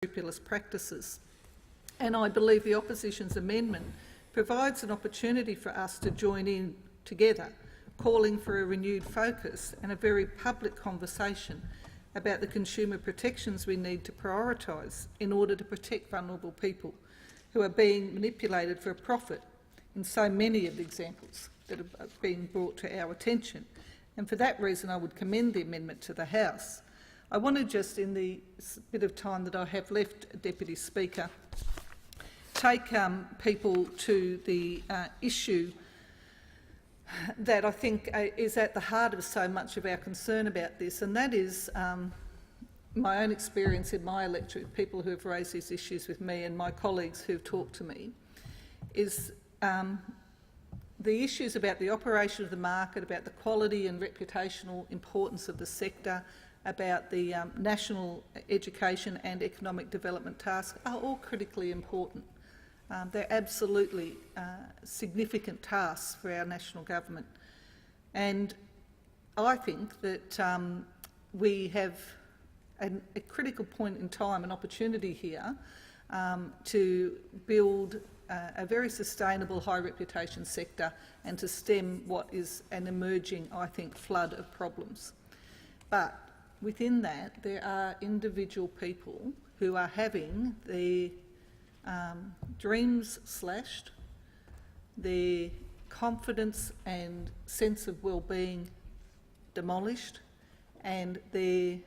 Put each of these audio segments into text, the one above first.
unscrupulous practices. And I believe the opposition's amendment provides an opportunity for us to join in together, calling for a renewed focus and a very public conversation about the consumer protections we need to prioritise in order to protect vulnerable people who are being manipulated for a profit in so many of the examples that have been brought to our attention. And for that reason, I would commend the amendment to the House. I want to just, in the bit of time that I have left, Deputy Speaker, take people to the issue that I think is at the heart of so much of our concern about this, and that is my own experience in my electorate, people who have raised these issues with me and my colleagues who have talked to me, is the issues about the operation of the market, about the quality and reputational importance of the sector, about the national education and economic development tasks are all critically important. They're absolutely significant tasks for our national government. And I think that we have a critical point in time, an opportunity here to build a very sustainable, high reputation sector and to stem what is an emerging, I think, flood of problems. But within that, there are individual people who are having their dreams slashed, their confidence and sense of well-being demolished, and their,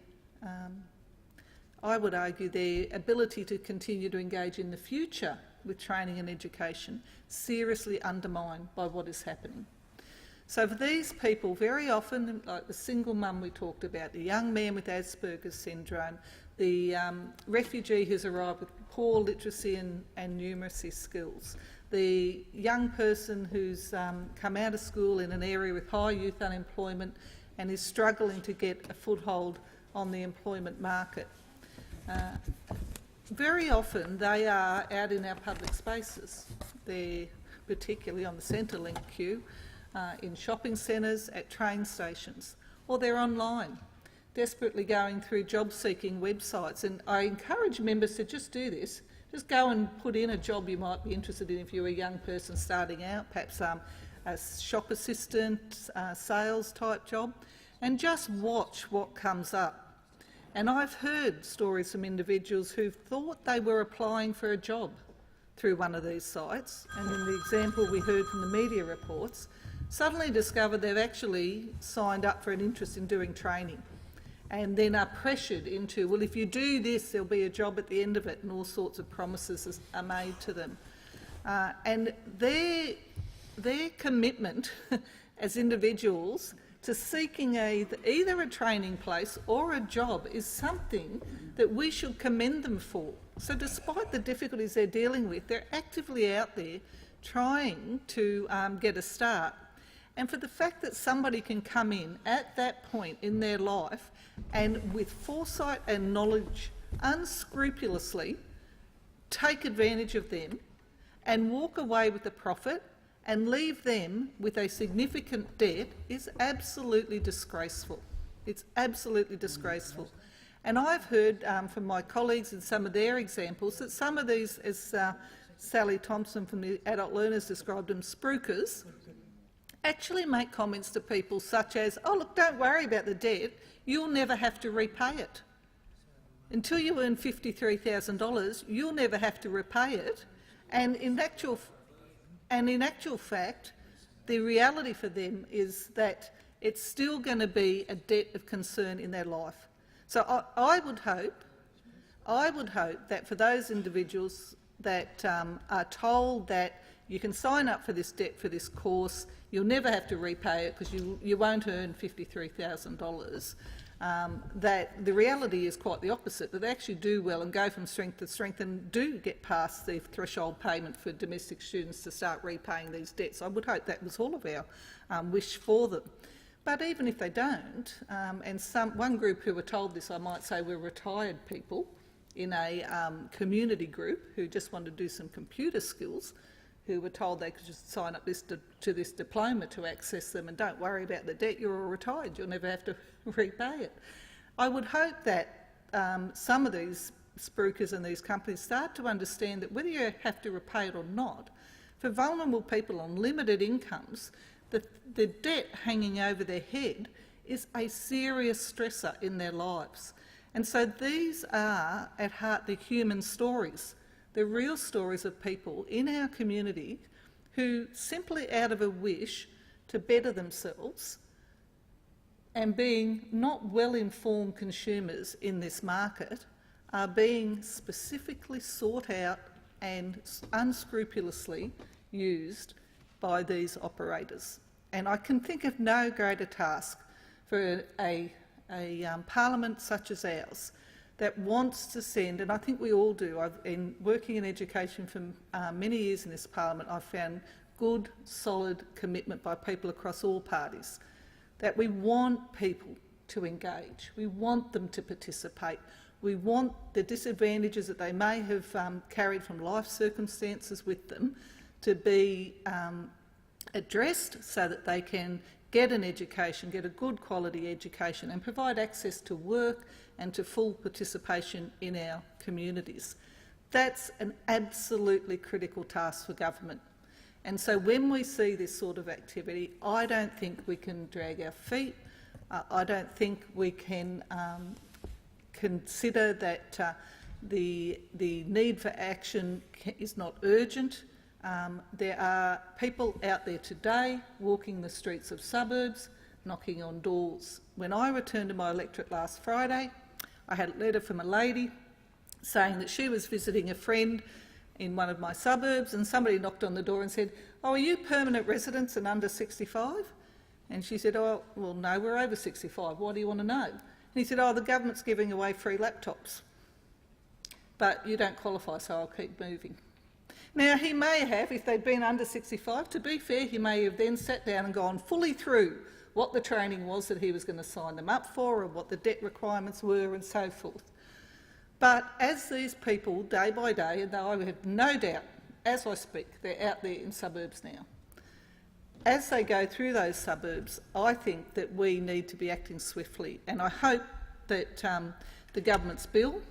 I would argue, their ability to continue to engage in the future with training and education seriously undermined by what is happening. So for these people, very often, like the single mum we talked about, the young man with Asperger's syndrome, the refugee who's arrived with poor literacy and numeracy skills, the young person who's come out of school in an area with high youth unemployment and is struggling to get a foothold on the employment market. Very often they are out in our public spaces. They're particularly on the Centrelink queue, in shopping centres, at train stations, or they're online, desperately going through job-seeking websites. And I encourage members to just do this. Just go and put in a job you might be interested in if you're a young person starting out, perhaps a shop assistant, sales type job, and just watch what comes up. And I've heard stories from individuals who thought they were applying for a job through one of these sites, and in the example we heard from the media reports, suddenly discovered they've actually signed up for an interest in doing training, and then are pressured into, well, if you do this, there'll be a job at the end of it, and all sorts of promises are made to them. And their commitment as individuals to seeking either a training place or a job is something that we should commend them for. So despite the difficulties they're dealing with, they're actively out there trying to get a start. And for the fact that somebody can come in at that point in their life and with foresight and knowledge unscrupulously take advantage of them and walk away with the profit and leave them with a significant debt is absolutely disgraceful. It's absolutely disgraceful. And I've heard from my colleagues in some of their examples that some of these, as Sally Thompson from the Adult Learners described them, spruikers, actually make comments to people such as, oh look, don't worry about the debt, you'll never have to repay it. Until you earn $53,000, you'll never have to repay it. And in actual fact, the reality for them is that it's still going to be a debt of concern in their life. So I would hope that for those individuals that are told that you can sign up for this debt for this course, you'll never have to repay it because you won't earn $53,000, that the reality is quite the opposite, that they actually do well and go from strength to strength and do get past the threshold payment for domestic students to start repaying these debts. I would hope that was all of our wish for them. But even if they don't, and one group who were told this, I might say, were retired people in a community group who just wanted to do some computer skills, who were told they could just sign up to this diploma to access them and don't worry about the debt, you're all retired, you'll never have to repay it. I would hope that some of these spruikers and these companies start to understand that whether you have to repay it or not, for vulnerable people on limited incomes, the debt hanging over their head is a serious stressor in their lives. And so these are, at heart, the human stories, the real stories of people in our community who, simply out of a wish to better themselves and being not well-informed consumers in this market, are being specifically sought out and unscrupulously used by these operators. And I can think of no greater task for a parliament such as ours that wants to send, and I think we all do. I've been working in education for many years in this parliament. I've found good, solid commitment by people across all parties that we want people to engage. We want them to participate. We want the disadvantages that they may have carried from life circumstances with them to be addressed so that they can get an education, get a good quality education and provide access to work and to full participation in our communities. That's an absolutely critical task for government. And so when we see this sort of activity, I don't think we can drag our feet. I don't think we can consider that the need for action is not urgent. There are people out there today walking the streets of suburbs, knocking on doors. When I returned to my electorate last Friday, I had a letter from a lady saying that she was visiting a friend in one of my suburbs and somebody knocked on the door and said, "Oh, are you permanent residents and under 65? And she said, "Oh, well, no, we're over 65. What do you want to know?" And he said, "Oh, the government's giving away free laptops. But you don't qualify, so I'll keep moving." Now, he may have, if they'd been under 65, to be fair, he may have then sat down and gone fully through what the training was that he was going to sign them up for and what the debt requirements were and so forth. But as these people, day by day, and I have no doubt, as I speak, they're out there in suburbs now, as they go through those suburbs, I think that we need to be acting swiftly. And I hope that the government's bill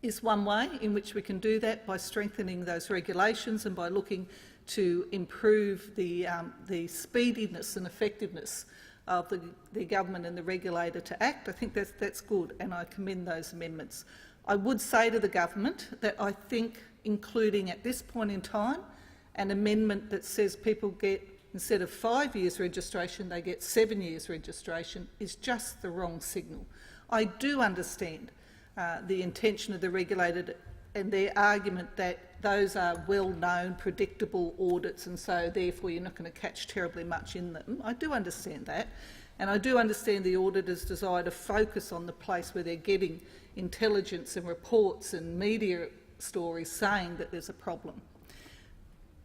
is one way in which we can do that by strengthening those regulations and by looking to improve the speediness and effectiveness of the government and the regulator to act. I think that's good, and I commend those amendments. I would say to the government that I think including at this point in time an amendment that says people get, instead of 5 years registration, they get 7 years registration is just the wrong signal. I do understand the intention of the regulator and their argument that those are well-known, predictable audits and so therefore you're not going to catch terribly much in them. I do understand that, and I do understand the auditors' desire to focus on the place where they're getting intelligence and reports and media stories saying that there's a problem.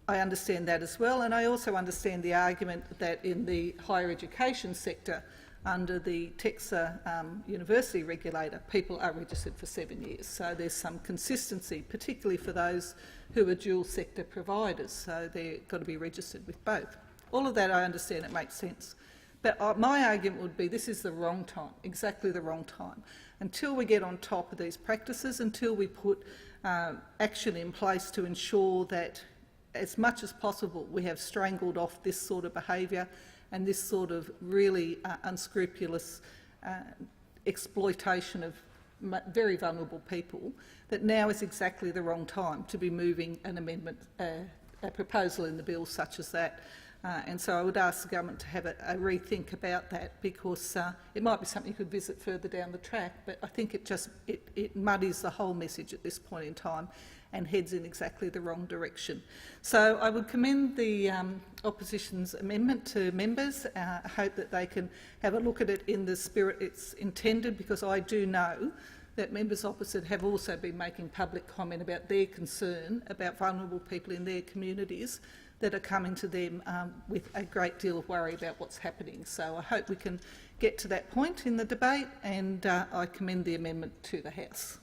I understand that as well, and I also understand the argument that in the higher education sector, under the TEXA university regulator, people are registered for 7 years. So there's some consistency, particularly for those who are dual sector providers. So they've got to be registered with both. All of that I understand, it makes sense. But my argument would be this is the wrong time, exactly the wrong time. Until we get on top of these practices, until we put action in place to ensure that as much as possible we have strangled off this sort of behaviour and this sort of really unscrupulous exploitation of very vulnerable people, that now is exactly the wrong time to be moving an amendment, a proposal in the bill such as that. And so I would ask the government to have a rethink about that, because it might be something you could visit further down the track, but I think it muddies the whole message at this point in time and heads in exactly the wrong direction. So I would commend the opposition's amendment to members. I hope that they can have a look at it in the spirit it's intended, because I do know that members opposite have also been making public comment about their concern about vulnerable people in their communities that are coming to them with a great deal of worry about what's happening. So I hope we can get to that point in the debate, and I commend the amendment to the House.